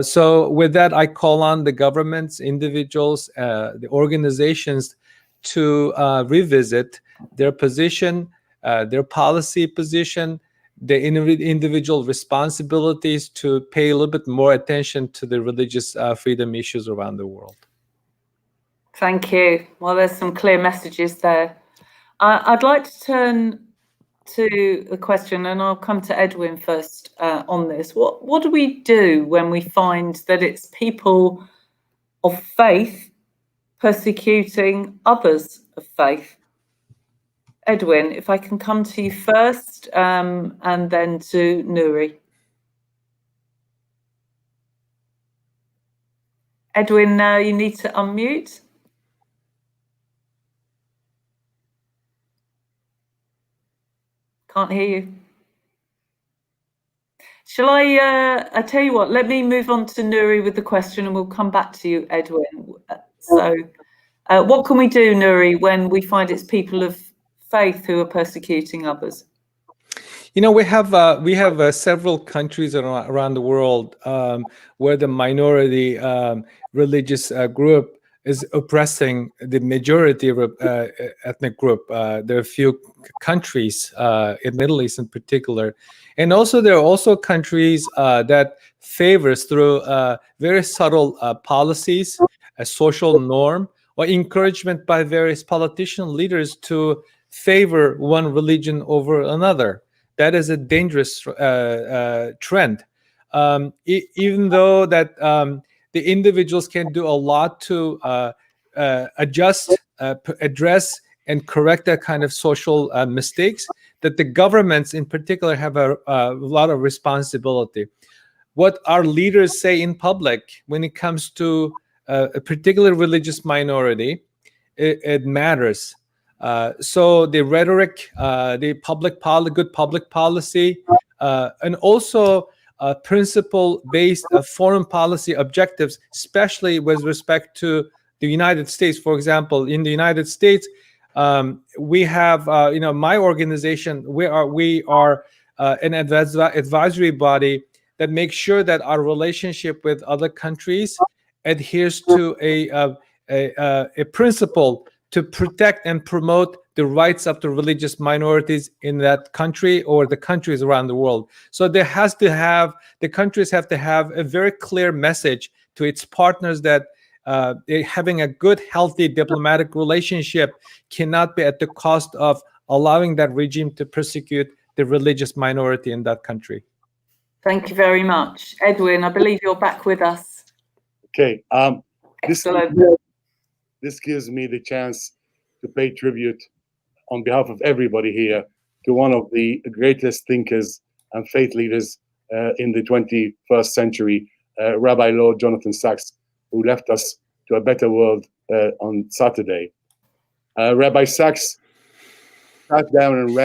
So with that, I call on the governments, individuals, the organizations to revisit their position, their policy position, the individual responsibilities to pay a little bit more attention to the religious freedom issues around the world. Thank you. Well, there's some clear messages there. I'd like to turn to a question, and I'll come to Edwin first on this. What do we do when we find that it's people of faith persecuting others of faith? Edwin, if I can come to you first, and then to Nuri. Edwin, you need to unmute. Can't hear you. Shall I tell you what, let me move on to Nuri with the question and we'll come back to you, Edwin. So what can we do, Nuri, when we find it's people of faith who are persecuting others? You know, we have several countries around the world where the minority religious group is oppressing the majority of ethnic group. There are a few countries in Middle East in particular, and also there are also countries that favors through very subtle policies, a social norm, or encouragement by various politician leaders to favor one religion over another. That is a dangerous trend. Even though that the individuals can do a lot to adjust, address, and correct that kind of social mistakes, that the governments in particular have a lot of responsibility. What our leaders say in public when it comes to a particular religious minority, it matters. So the rhetoric, the good public policy, and also principle-based foreign policy objectives, especially with respect to the United States. For example, in the United States, we have, my organization, we are an advisory body that makes sure that our relationship with other countries adheres to a principle to protect and promote the rights of the religious minorities in that country or the countries around the world. So the countries have to have a very clear message to its partners that having a good, healthy diplomatic relationship cannot be at the cost of allowing that regime to persecute the religious minority in that country. Thank you very much. Edwin, I believe you're back with us. Okay. Excellent. This gives me the chance to pay tribute on behalf of everybody here to one of the greatest thinkers and faith leaders in the 21st century, Rabbi Lord Jonathan Sacks, who left us to a better world on Saturday. Rabbi Sacks sat down and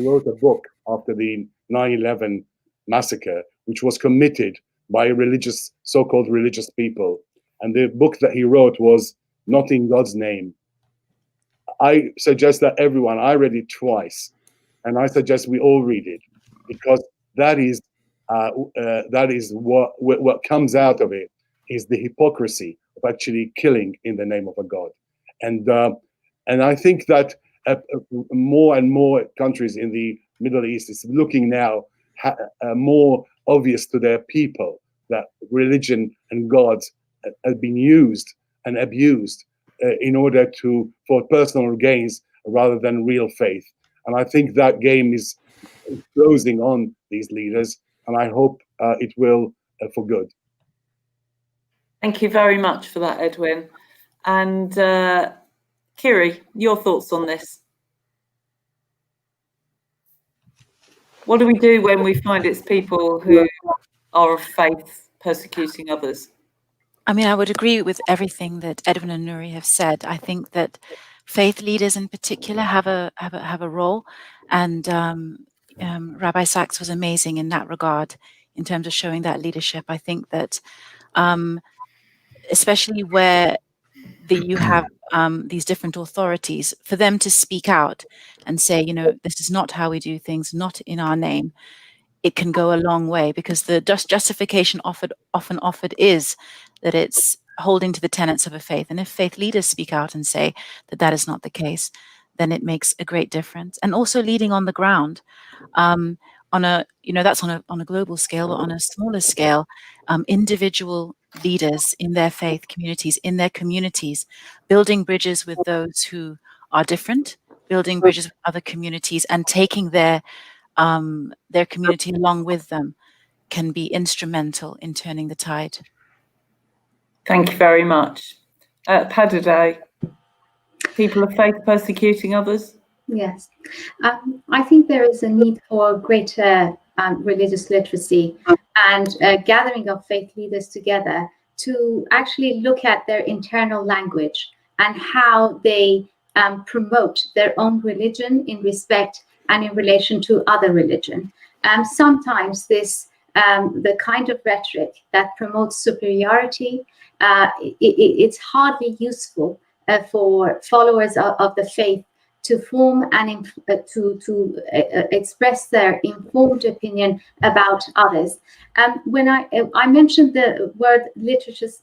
wrote a book after the 9/11 massacre, which was committed by so-called religious people. And the book that he wrote was Not in God's Name. I suggest that everyone, I read it twice, and I suggest we all read it, because that is what comes out of it is the hypocrisy of actually killing in the name of a God. And I think that more and more countries in the Middle East is looking now more obvious to their people that religion and gods have been used and abused in order for personal gains rather than real faith. And I think that game is closing on these leaders, and I hope it will for good. Thank you very much for that, Edwin. And Kiri, your thoughts on this? What do we do when we find it's people who are of faith persecuting others? I mean, I would agree with everything that Edwin and Nuri have said. I think that faith leaders in particular have a role, and Rabbi Sacks was amazing in that regard in terms of showing that leadership. I think that especially where you have these different authorities, for them to speak out and say, this is not how we do things, not in our name, it can go a long way, because the justification often offered is that it's holding to the tenets of a faith. And if faith leaders speak out and say that that is not the case, then it makes a great difference. And also leading on the ground, that's on a global scale, but on a smaller scale, individual leaders in their faith communities, in their communities, building bridges with those who are different, building bridges with other communities, and taking their community along with them can be instrumental in turning the tide. Thank you very much. Padade, people of faith persecuting others? Yes. I think there is a need for greater religious literacy and gathering of faith leaders together to actually look at their internal language and how they promote their own religion in respect and in relation to other religion. Sometimes the kind of rhetoric that promotes superiority, it's hardly useful for followers of the faith to form and to express their informed opinion about others. When I mentioned the word religious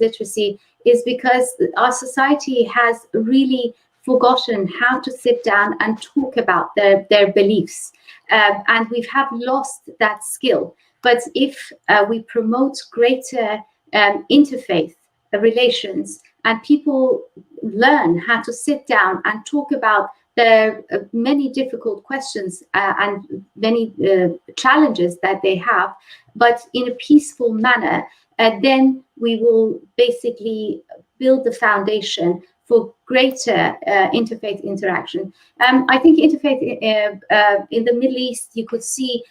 literacy, is because our society has really forgotten how to sit down and talk about their beliefs, and we have lost that skill. But if we promote greater interfaith relations, and people learn how to sit down and talk about their many difficult questions and many challenges that they have, but in a peaceful manner, then we will basically build the foundation for greater interfaith interaction. I think interfaith in the Middle East, you could see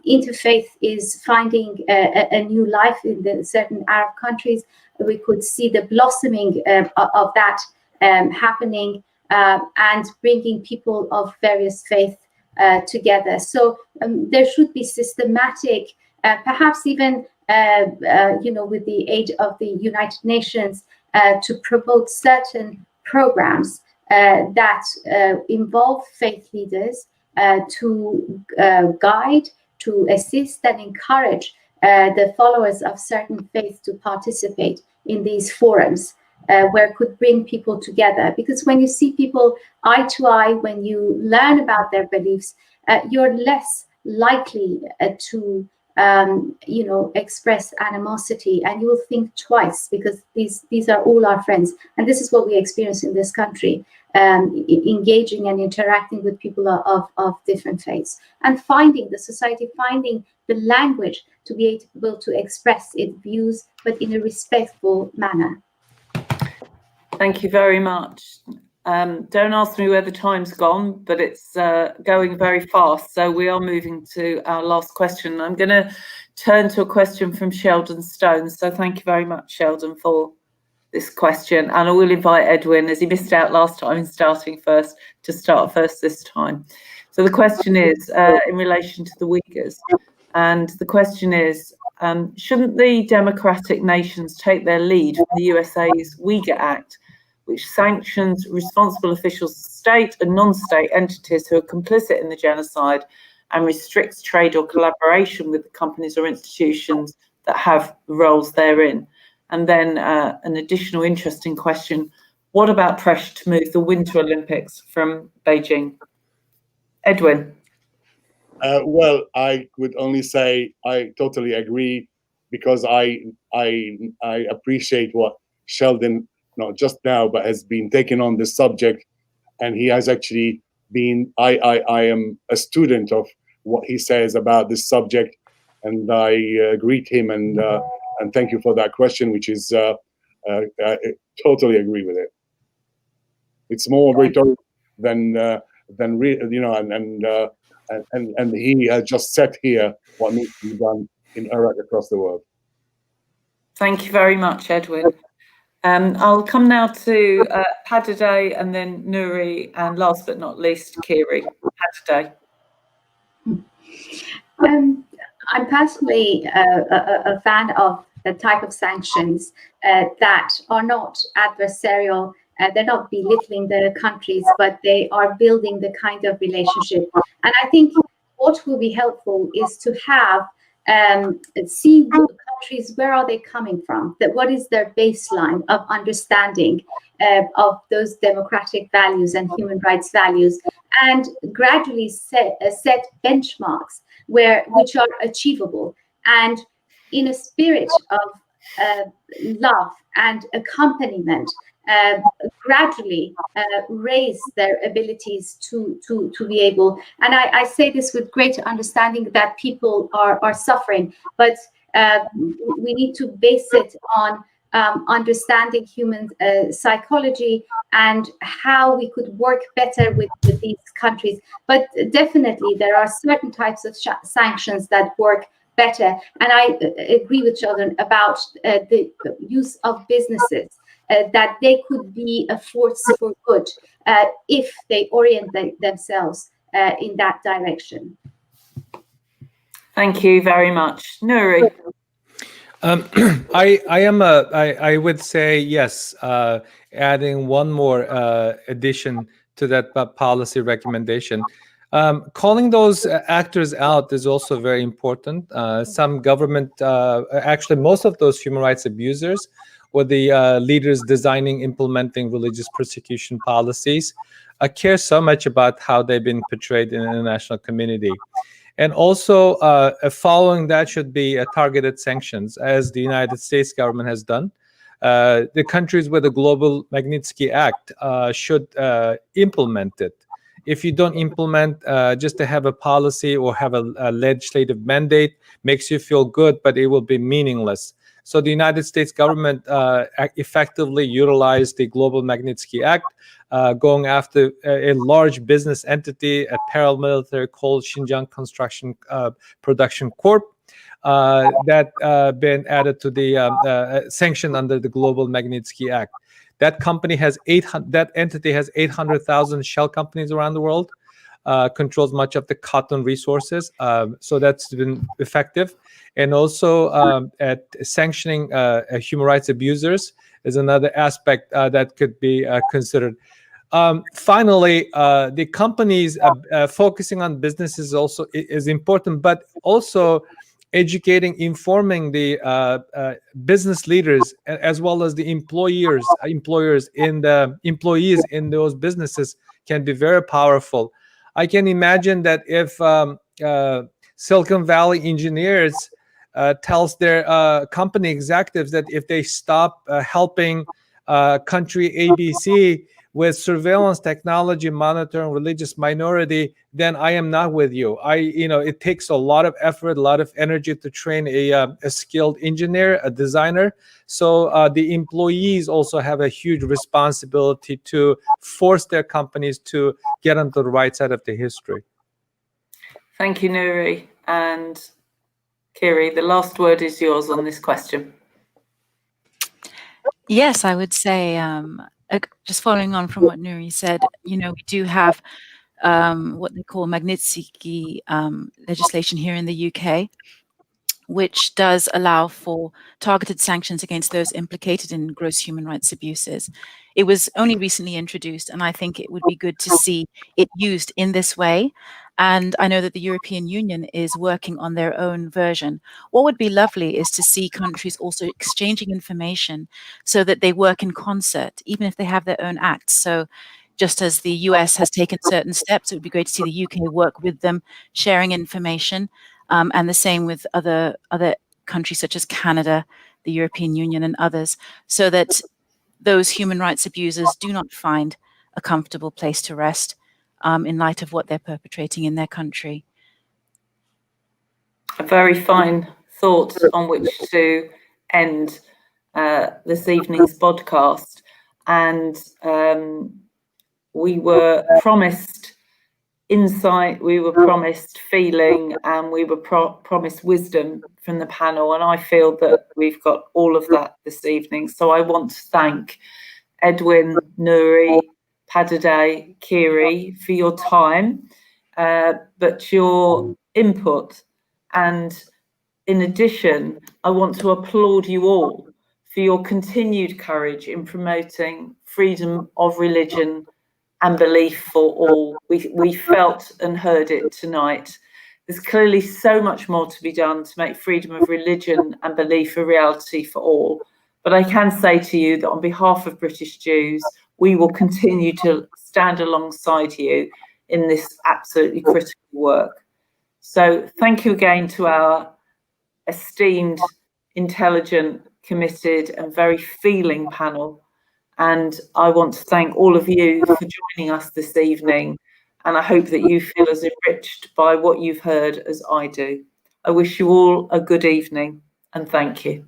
interfaith is finding a new life in certain Arab countries. We could see the blossoming of that happening and bringing people of various faiths together. So there should be systematic, perhaps even with the aid of the United Nations, to promote certain programs that involve faith leaders to guide, to assist and encourage the followers of certain faiths to participate in these forums where it could bring people together. Because when you see people eye to eye, when you learn about their beliefs, you're less likely to express animosity, and you will think twice, because these are all our friends. And this is what we experience in this country, engaging and interacting with people of different faiths, and finding the language to be able to express its views, but in a respectful manner. Thank you very much. Don't ask me where the time's gone, but it's going very fast. So we are moving to our last question. I'm going to turn to a question from Sheldon Stone. So thank you very much, Sheldon, for this question. And I will invite Edwin, as he missed out last time in starting first, to start first this time. So the question is in relation to the Uyghurs. And the question is, shouldn't the democratic nations take their lead from the USA's Uyghur Act, which sanctions responsible officials, state and non-state entities who are complicit in the genocide, and restricts trade or collaboration with the companies or institutions that have roles therein? And then an additional interesting question, what about pressure to move the Winter Olympics from Beijing? Edwin. Well, I would only say I totally agree, because I appreciate what Sheldon, not just now, but has been taking on this subject, and he has actually been. I am a student of what he says about this subject, and I greet him and thank you for that question, which is I totally agree with it. It's more rhetorical than and he has just set here what needs to be done in Iraq across the world. Thank you very much, Edwin. I'll come now to Padade, and then Nuri, and last but not least, Kiri. Padade. I'm personally a fan of the type of sanctions that are not adversarial. They're not belittling the countries, but they are building the kind of relationship. And I think what will be helpful is to have see countries, where are they coming from? What is their baseline of understanding of those democratic values and human rights values, and gradually set benchmarks which are achievable, and in a spirit of love and accompaniment, gradually raise their abilities to be able. And I say this with great understanding that people are suffering, but we need to base it on understanding human psychology and how we could work better with these countries. But definitely there are certain types of sanctions that work better. And I agree with Sheldon about the use of businesses, that they could be a force for good if they orient themselves in that direction. Thank you very much. Nuri. I would say yes. Adding one more addition to that policy recommendation, calling those actors out is also very important. Some government, actually, most of those human rights abusers were the leaders designing, implementing religious persecution policies, care so much about how they've been portrayed in the international community. And also, following that should be targeted sanctions, as the United States government has done. The countries with the Global Magnitsky Act should implement it. If you don't implement, just to have a policy or have a legislative mandate makes you feel good, but it will be meaningless. So the United States government effectively utilized the Global Magnitsky Act, going after a large business entity, a paramilitary called Xinjiang Construction Production Corp, that been added to the sanction under the Global Magnitsky Act. That company has that entity has 800,000 shell companies around the world, controls much of the cotton resources. So that's been effective. And also at sanctioning human rights abusers is another aspect that could be considered. Finally, the companies focusing on businesses also is important, but also educating, informing the business leaders as well as the employers in the employees in those businesses can be very powerful. I can imagine that if Silicon Valley engineers tells their company executives that if they stop helping country ABC with surveillance technology monitoring religious minority, then I am not with you. It takes a lot of effort, a lot of energy to train a skilled engineer, a designer. So the employees also have a huge responsibility to force their companies to get onto the right side of the history. Thank you, Nuri. And Kiri, the last word is yours on this question. Yes, I would say, just following on from what Nuri said, we do have what they call Magnitsky legislation here in the UK, which does allow for targeted sanctions against those implicated in gross human rights abuses. It was only recently introduced, and I think it would be good to see it used in this way. And I know that the European Union is working on their own version. What would be lovely is to see countries also exchanging information so that they work in concert, even if they have their own acts. So just as the US has taken certain steps, it would be great to see the UK work with them, sharing information. And the same with other countries such as Canada, the European Union, and others, so that those human rights abusers do not find a comfortable place to rest in light of what they're perpetrating in their country. A very fine thought on which to end this evening's podcast. And we were promised insight, we were promised feeling, and we were promised wisdom from the panel, and I feel that we've got all of that this evening. So I want to thank Edwin, Nuri, Padade, Kiri for your time, but your input. And in addition, I want to applaud you all for your continued courage in promoting freedom of religion and belief for all. We felt and heard it tonight. There's clearly so much more to be done to make freedom of religion and belief a reality for all. But I can say to you that on behalf of British Jews, we will continue to stand alongside you in this absolutely critical work. So thank you again to our esteemed, intelligent, committed, and very feeling panel. And I want to thank all of you for joining us this evening. And I hope that you feel as enriched by what you've heard as I do. I wish you all a good evening and thank you.